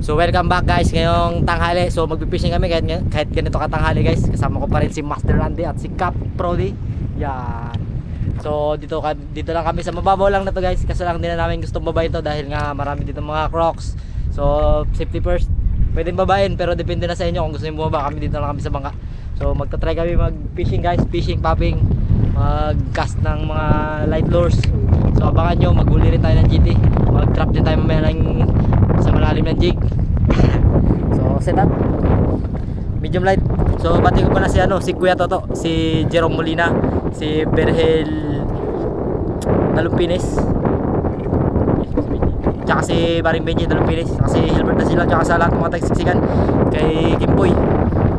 So welcome back guys ngayong tanghali. So magpipishing kami kahit ganito katanghali guys. Kasama ko pa rin si Master Randy at si Cap Prody. Yan. So dito lang kami sa mababaw lang na to guys. Kasi lang din na namin gustong babayin to dahil nga marami dito mga crocs. So safety first. Pwedeng babayin pero depende na sa inyo kung gusto niyo bumaba. Kami dito lang kami sa bangka. So magta-try kami mag-fishing guys, fishing, popping, mag-cast ng mga light lures. So abangan nyo, maghuli rin tayo ng GT. Mag-trap din tayo mamaya ng sa malalim ng jig. So set up medium light. So bati ko pala si Kuya Toto, si Jerome Molina, si Berhel Talumpines, tsaka si Baring Benji Talumpines, tsaka si Hilbert na sila, tsaka sa lahat ng mga tagsiksikan, kay Kimpoy,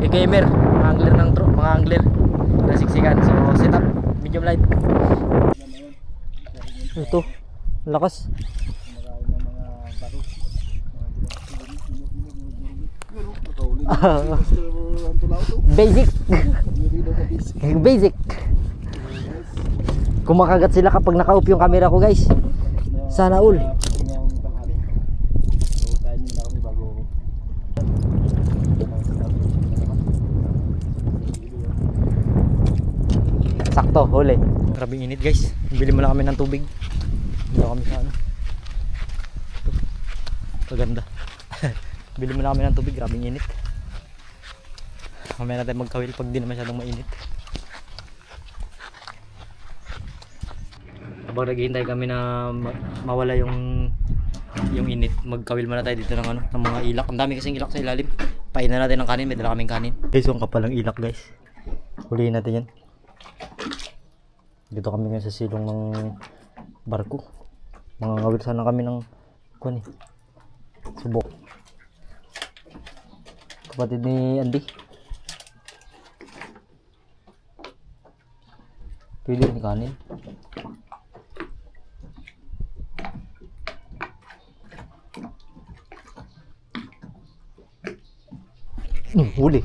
kay Gamer, mga angler ng mga angler na siksikan. So set up medium light. Ito lakas. Basic. Basic. Kumakagat sila kapag naka-off yung camera ko guys. Sana all. Sakto, huli. Grabing init guys. Bili mo lang kami ng tubig. Dito kami sa ano. Paganda. Bili mo lang kami ng tubig, grabing init. Mamaya natin magkawil pag di na masyadong mainit. Habang naghihintay kami na mawala yung init, magkawil muna tayo dito ng ano, ng mga ilak. Ang dami kasing ilak sa ilalim. Painan natin ng kanin, may dala kaming kanin. Guys, yung kapal ng ilak guys. Huliin natin yan. Dito kami ngayon sa silong ng barko. Mangangawil sana kami ng kuwan subok. Kapatid ni Andy. Pwede ni kanin. Huli.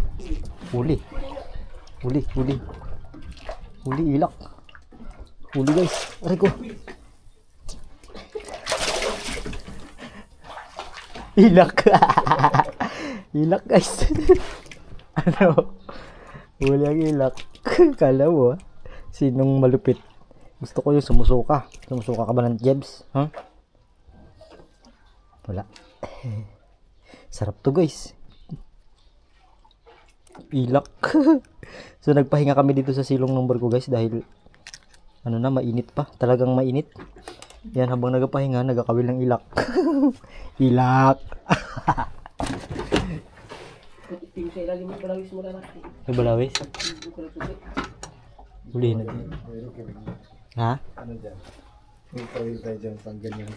Huli. Huli, huli. Huli ilak. Huli guys. Aray ko. Ilak. Ilak guys. Ano? Huli ang ilak. Kala mo sinong malupit? Gusto ko yung sumusuka. Sumusuka ka ba ng jebs? Huh? Wala. Sarap to guys. Ilak. So nagpahinga kami dito sa silong ng barko guys dahil ano na, mainit pa. Talagang mainit. Yan, habang nagpahinga, nagkakawil ng ilak. Ilak. May balawis? Hulihin natin. Ha? Ano dyan? May kawil tayo dyan pang ganyan.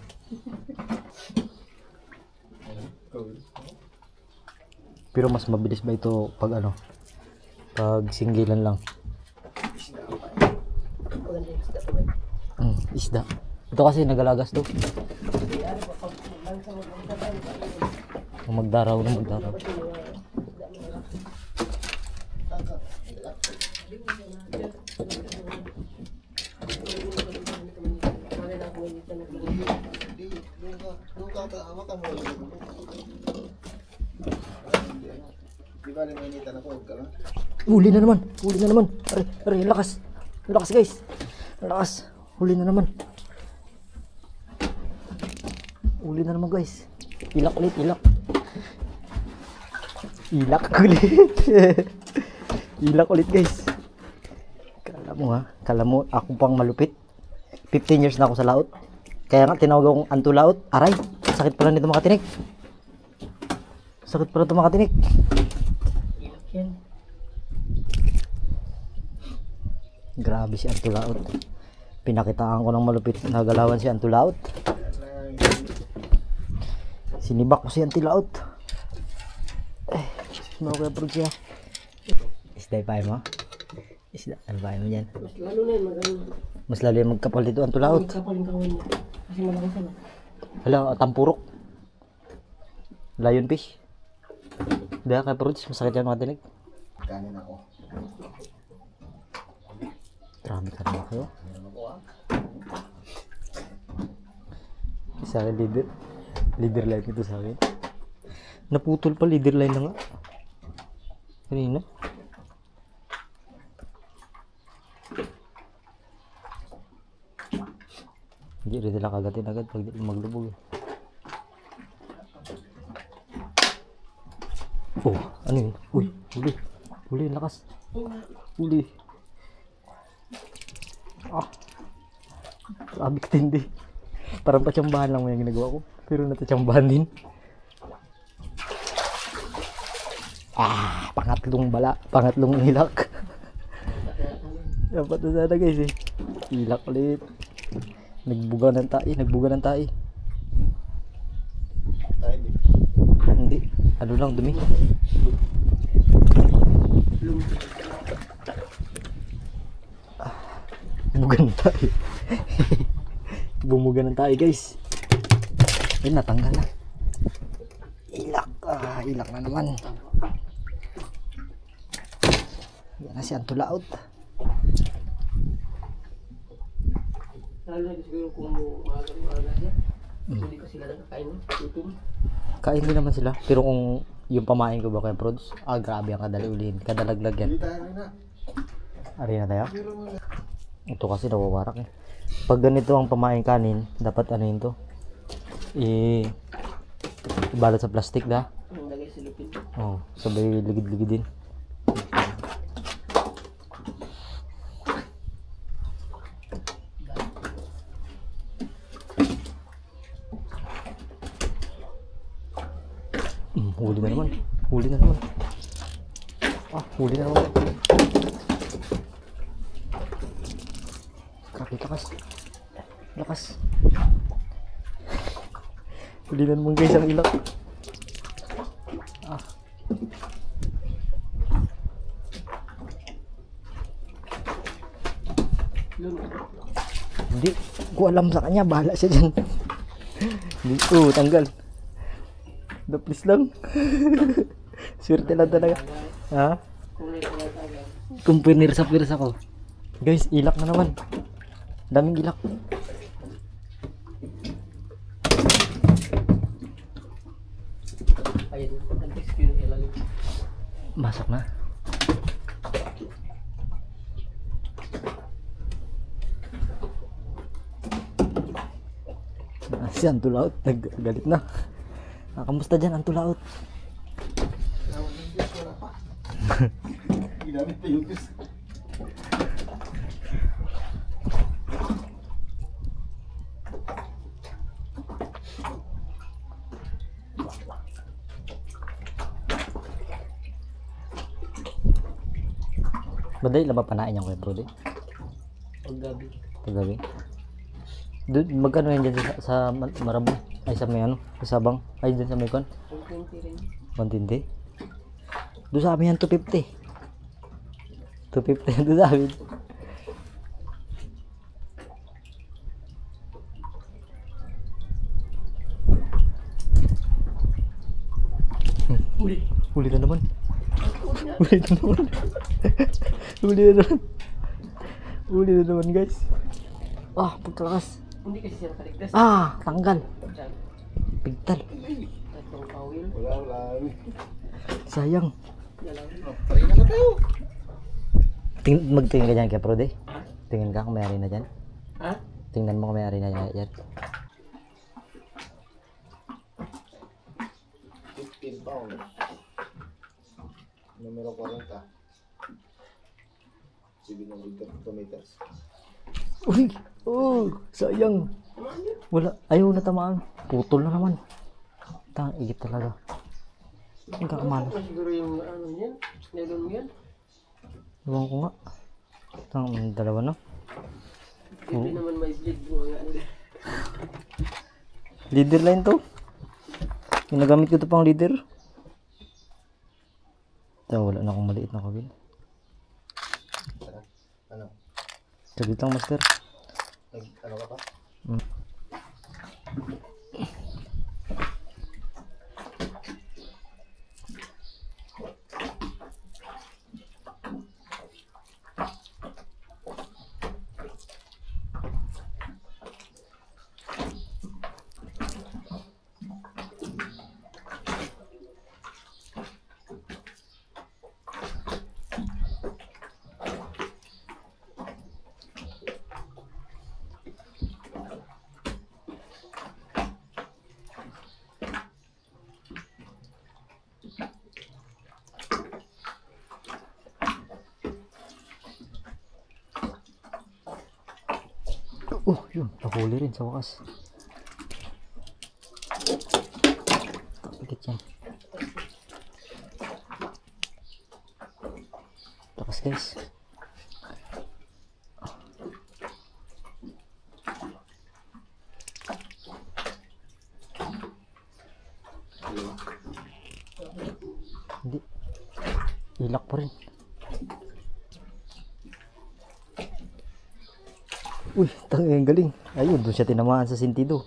Pero mas mabilis ba ito pag ano? Pag singgilan lang? Isda. Ito kasi nagalagas to. Magdaraw na magdaraw. Huli na naman. Huli na naman. Aray, lakas. Lakas guys. Lakas. Huli na naman. Huli na naman guys. Ilak ulit, ilak. Ilak ulit. Ilak ulit guys. Kala mo ako pang malupit. 15 years na ako sa laot. Kaya nga tinawag akong antulaot. Aray, sakit pala nito makatinik. Sakit pala ito makatinik. Yan. Grabe si antulaot. Pinakitaan ko ng malupit na galawan si antulaot. Sinibak ko si antulaot. Ano kaya bro siya? Isda pa mo? Isda, ano ba mo dyan? Mas lalo yung magkapal dito antulaot. Magkapal yung kawin mo. Kasi malaki sana. Hala, tampurok. Lion fish. Dahil kaya bro, masakit yan mga tinig. Kanin ako. Marami ka naman kayo. Isa leader life ito sa akin. Naputol pa, leader line na nga. Kanina. Hindi rin nila kagatin agad pag maglubog. Oh, ano yun? Uy, huli. Huli, lakas. Huli. Ah. Grabe katindi. Parang patsambahan lang mo yung ginagawa ko. Pero natatsambahan din. Ah, pangatlong bala. Pangatlong ilak. Dapat na sana guys eh. Ilak ulit. Nagbuga ng tae. Nagbuga ng tae. Tayo din. Hindi. Ano lang, dumi. Buga ng tae. Bumuga ng tae guys. Ay, natanggal na. Ilak. Ah, ilak na naman. Yan na si Antulaot. Lalo na siguro kung maaga siya. Hindi pa sila nakakain ng tutum. Kain din naman sila. Pero kung yung pamain ko ba kaya Prods, ah grabe ang kadali ulihin. Kadalaglag yan. Hindi tayo na. Ari na tayo? Pero mo na. Ito kasi nawawarak eh. Pag ganito ang pamain kanin, dapat ano yun to? Ibalot sa plastic da. Ang lagay sa lupin. Oh, sabay ligid-ligid din. Huli na naman. Huli na naman. Ah, huli na naman. Grabe, lakas. Lakas. Huli na naman guys ang ilak. Ah. Hindi ko alam sa kanya. Bahala siya dyan. Hindi. Oh, tanggal. Please lang. Swerte lang talaga. Ha? Kumpirnir sa pirs ako. Guys, ilak na naman. Daming ilak. Ayun, nag-rescue yung ilalim. Masak na. Si Antulaot, naggalit na. Kamusta dyan, Antulaot? Ginamit na yung Diyos. Baday, laba panain niya kuya Brody. Paggabi. Paggabi. Magkano yan dyan sa Marabo? Ay sa may ano? Sa Sabang? Ay dyan sa may kon? 120 rin. 120? Doon sa amin yan 250. 250 doon sa amin. Uli. Huli na naman. Huli na naman. Huli na naman. Huli na naman guys. Ah, pagkalakas. Hindi kasi siya nakaligtas. Ah, tanggal. Diyan. Pigtal. Tatlong kawil. Wala. Sayang. Dalang. Parin na tayo. Magtingin ka dyan kay Prode. Tingin ka kung may-ari na dyan. Ha? Tingnan mo kung may-ari na dyan. 15 pounds. Numero 40. 700 meters. Uy! Oh! Sayang! Wala. Ayaw na tamaan. Putol na naman. Igit talaga. Ang kakamala. Siguro yung ano yan. Nylon mo yan. Iwan ko nga. Dalawa na. Hindi naman may bleed mo. Leader line to. Ginagamit ko ito pang leader. Wala na akong maliit na kawil. Ano? Saglit lang master. Ano ka pa? Yun, nahuli rin sa wakas. Takikit yan. Takas guys. Hindi. Ilak pa rin. Uy, tanging galing. Ayun, doon siya tinamaan sa sentido.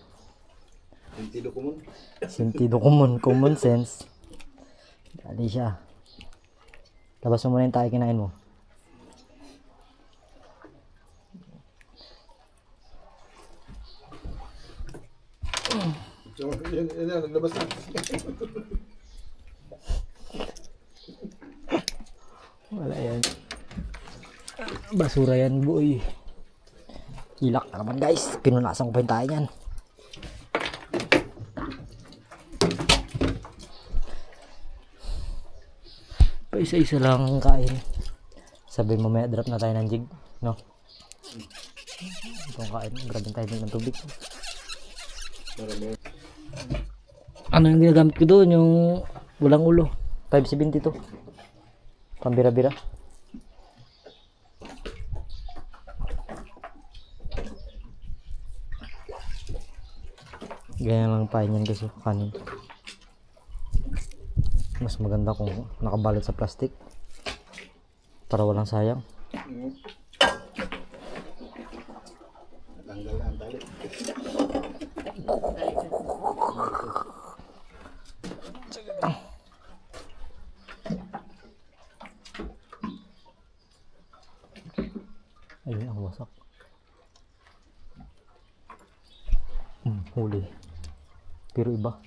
Sentido common. Sentido common, common sense. Dali siya. Labas mo muna yung tayo kinain mo. So, yan, naglabas na. Wala yan. Basura yan, boy. Ilak na naman guys. Pinunasan ko pa yung tayo yan. Pa isa-isa lang ang kain. Sabi mo may drop na tayo ng jig, no? Itong kain, grabe tayo ng tubig. Ano yung ginagamit ko doon? Yung walang ulo. 572. Pambira-bira. Ganyan lang pain yan kasi kanin. Mas maganda kung nakabalot sa plastic para walang sayang. Tanggal na ang tali. Ayun ang wasak. Huli. Pero iba.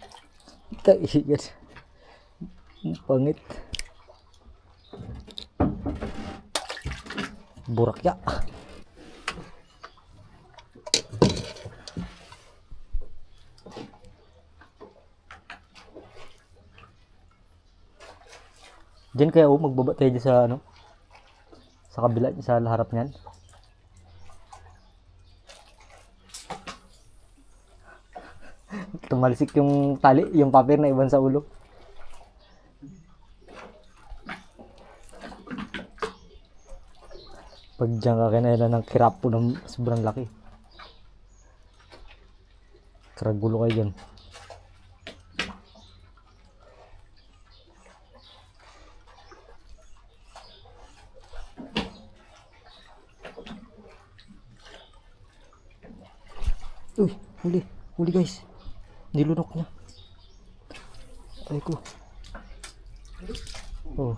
Taigat. Pangit. Burakya. Diyan kaya magbaba tayo dyan sa ano? Sa kabila, sa harap niyan. Tumalsik yung tali, yung papel na iban sa ulo. Pag dyan ka kinailan ng kirap po ng sobrang laki. Karagulo kayo dyan. Uy, huli guys. Nilunok niya. Ay ko. Oh.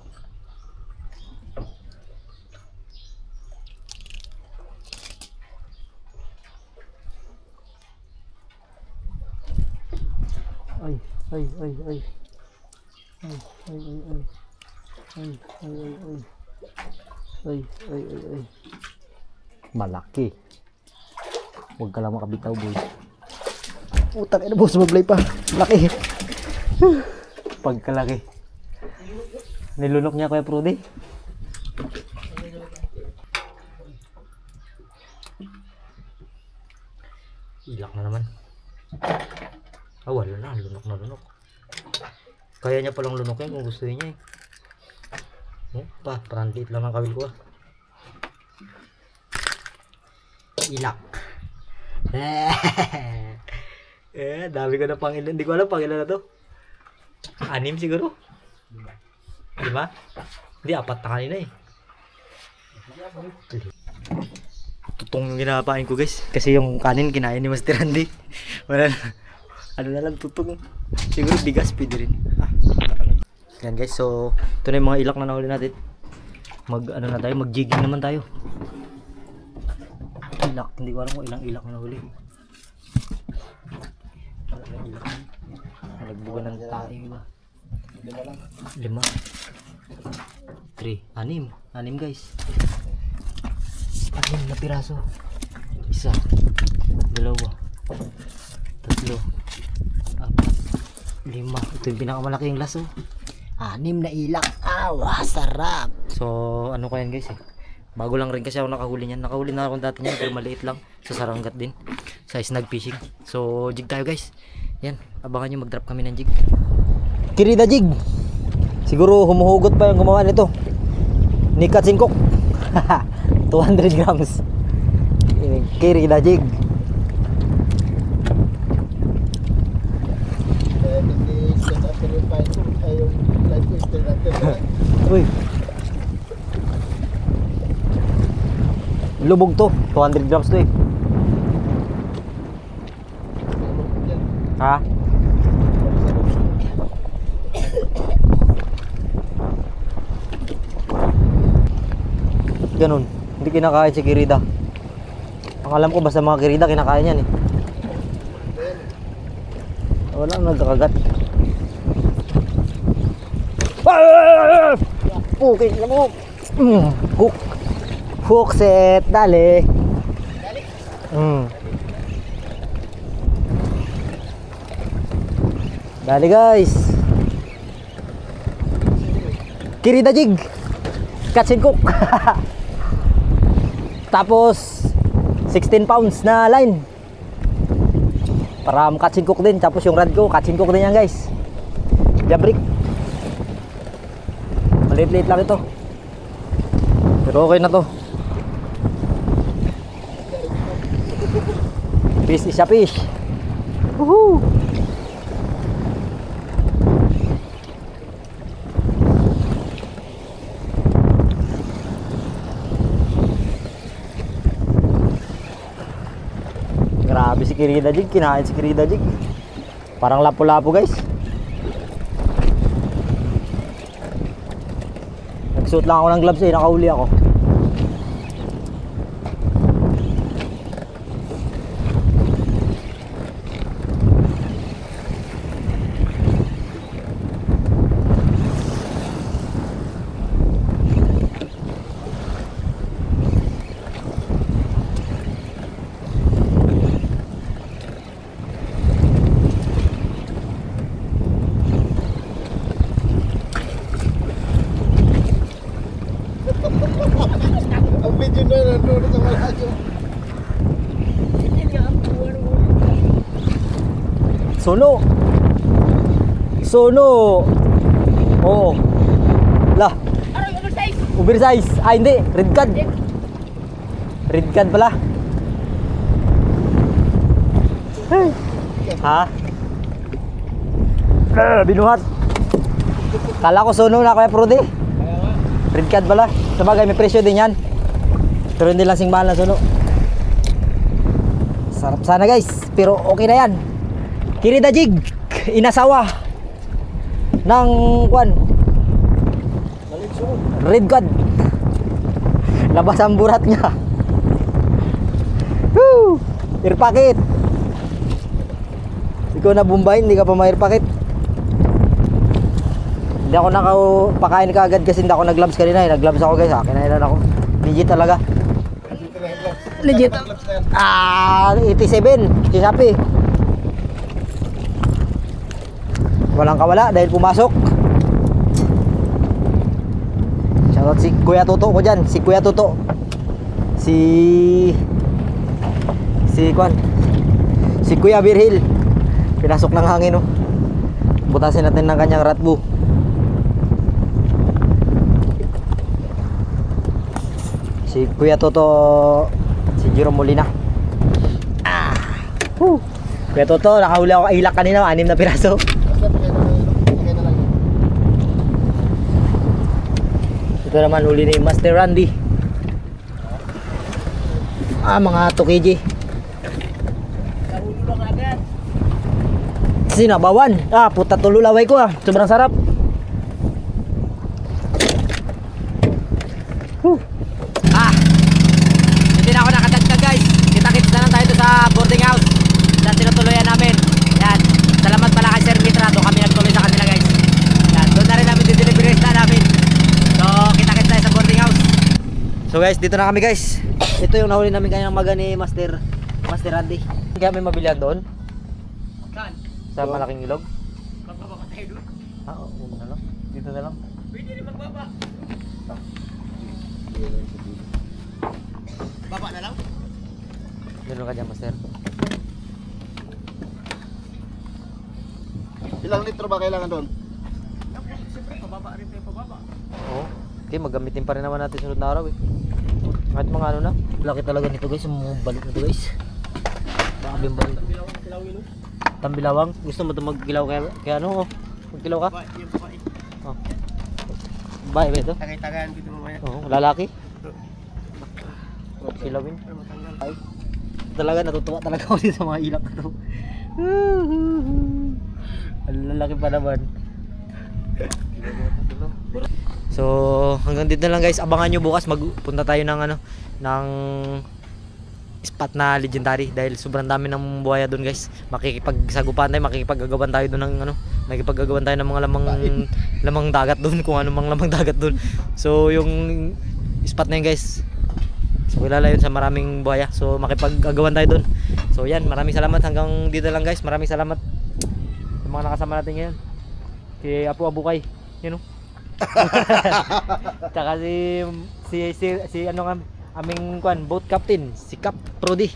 Ay. Ay. Malaki. Huwag ka lang makabitaw, boy. Utang ina, boss, mablay pa. Laki. Pagkalaki. Nilunok niya Kuya Prudi. Ilak na naman. Wala na, lunok na lunok. Kaya niya palang lunokin kung gusto niya eh. Parang liit lang ang kawil ko. Ilak. Dami ko na pangilan. Hindi ko alam pangilan na to. 6 siguro. 5? Hindi, 4 na kanina eh. Tutong yung ginapain ko guys. Kasi yung kanin kinain ni Master Randy. Wala na. Ano na lang tutong. Siguro bigas pwede rin. Yan guys, so ito na yung mga ilak na nahuli natin. Ano na tayo, mag-jigging naman tayo. Ilak, hindi ko alam kung ilang ilak na nahuli. Nagbuga ng tayo ba? 5 3, 6 guys. 6 na piraso. 1 2 3 4 5. Ito yung pinakamalaking laso. 6 na ilak. Sarap. So ano ko yan guys eh. Bago lang rin kasi ako nakahuli niyan. Nakahuli na ako dati niyan pero maliit lang. Sa Sarangat din. Sa snag fishing. So jig tayo guys. Yan. Abangan nyo mag-drop kami ng jig. Kirida jig. Siguro humuhugot pa yung gumawa nito. Ni Katsingkok. 200 grams. Kirida jig. Uy. Lubog to. 200 grams to eh. Ha? Ganun. Hindi kinakain si Kirida. Ang alam ko basta mga Kirida kinakain yan eh. Wala nagkakagat. Okay, alam mo. Hook. Hook set. Dali. Dali guys. Kirida jig. Catch and cook. Tapos 16 pounds na line. Para catch and cook din. Tapos yung rod ko catch and cook din yan guys. Jabrik. Maliit-liit lang ito. Pero okay na to. Fish is a fish. Woohoo! Grabe si Kirida jig, kinain si Kirida jig. Parang lapu-lapu guys. Nagsuot lang ako ng gloves eh, nakauli ako. Ang video na nandun sa maladyo. Sono. Sono. Oh. Lah. Aray, oversize! Oversize. Ah, hindi. Red card. Red card pala. Ha? Binuhat. Kala ko sono na Kuya Prodi. Red card pala. Sabagay may presyo din yan. Pero hindi lang sing mahal na suno. Sarap sana guys. Pero okay na yan. Kirida jig. Inasawa. Ng kwan. Red card. Labas ang burat niya. Woo! Air pocket. Ikaw na Bombay, hindi ka pa ma-air pocket. Hindi ako nakapakain ka agad kasi hindi ako nag-gloves kanina eh. Nag-gloves ako guys, kinailan ako. Legit talaga. Legit. 87 si Sapi. Walang kawala dahil pumasok. Shoutout si Kuya Toto ko dyan. Si Kuya Toto. Si Kuya Birhil. Pinasok ng hangin oh. Butasin natin ng kanyang ratbo. Si Kuya Toto, si Jerome Molina. Kuya Toto, nakahuli ako ilak kanina, 6 na piraso. Ito naman huli ni Master Randy. Mga 2 kg. Sinabawan. Puta tululaway ko sobrang sarap. Hindi na ako nakadagdag guys. Kita-kits na lang tayo sa boarding house na tinutuloyan namin. Yan. Salamat pala kay Sir Mitra. Doon kami nagtuloy sa kanila guys. Yan. Doon na rin namin didelivery na namin. So kita-kits tayo sa boarding house. So guys, dito na kami guys. Ito yung nahuli namin kanyang maga ni Master Randy. Kaya may mabilihan doon. Saan? Sa malaking ilog. Magbaba ka tayo doon? Oo na lang. Dito na lang. Pwede rin magbaba. Meron ka dyan, master. Ilang litro ba kailangan doon? Siyempre, pababa rin tayo, pababa. Oo. Okay, magamitin pa rin naman natin sunod na araw eh. Kahit mga ano na. Laki talaga nito guys, yung mga balit nito guys. Grabe yung balit. Kilawin, no? Tambilawang. Gusto mo ito magkilaw kaya ano? Oh. Magkilaw ka? Yung babae. Oh. Bae ba ito? Tagay-tagayan dito mamaya. Oo, lalaki. Kilawin. Para matanggal. Talaga natutuwa talaga ako dito sa mga ilak na to. Ang lalaki pa naman. So hanggang dito na lang guys. Abangan nyo bukas magpunta tayo ng ano, ng spot na legendary dahil sobrang dami ng buhaya doon guys. Makikipagsagupan tayo, makikipagagawan tayo doon ng ano, makikipagagawan tayo ng mga lamang dagat doon, kung ano mang lamang dagat doon. So yung spot na yun guys, so kilala yun sa maraming buhaya. So makipagagawan tayo doon. So yan, maraming salamat hanggang dito lang guys. Maraming salamat sa mga nakasama natin ngayon. Kay Apo Abukay, yun know? Tsaka si ano nga, aming boat captain, si Cap Prodi.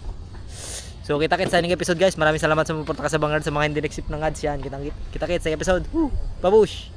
So kita-kits sa episode guys. Maraming salamat sa mga porta ka sa Vanguard, sa mga hindi nagsip ng ads yan. Kita-kits sa episode. Babush!